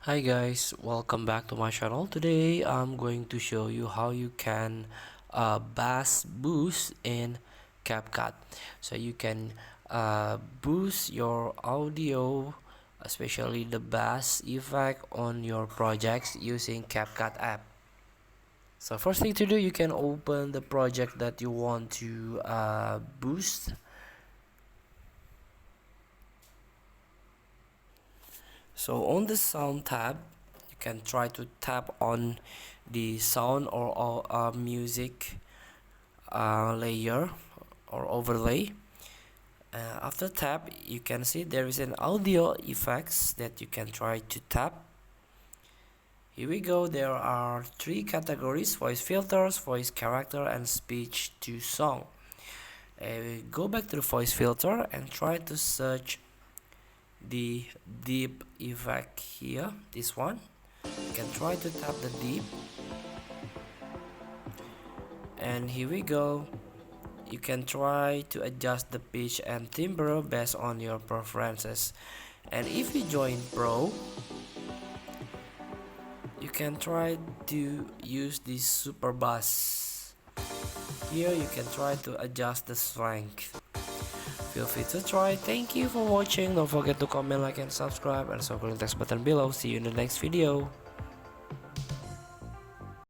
Hi guys, welcome back to my channel. Today I'm going to show you how you can bass boost in CapCut. So you can boost your audio, especially the bass effect on your projects using CapCut app. So first thing to do, you can open the project that you want to boost. So on the sound tab, you can try to tap on the sound or music layer or overlay. After tap, you can see there is an audio effects that you can try to tap. Here we go. There are three categories: voice filters, voice character, and speech to song. Go back to the voice filter and try to search the deep effect here, this one. You can try to tap the deep, and here we go. You can try to adjust the pitch and timbre based on your preferences. And if you join Pro, you can try to use this super bass. Here you can try to adjust the strength. Feel free to try. Thank you for watching. Don't forget to comment, like, and subscribe, and circle the text button below. See you in the next video.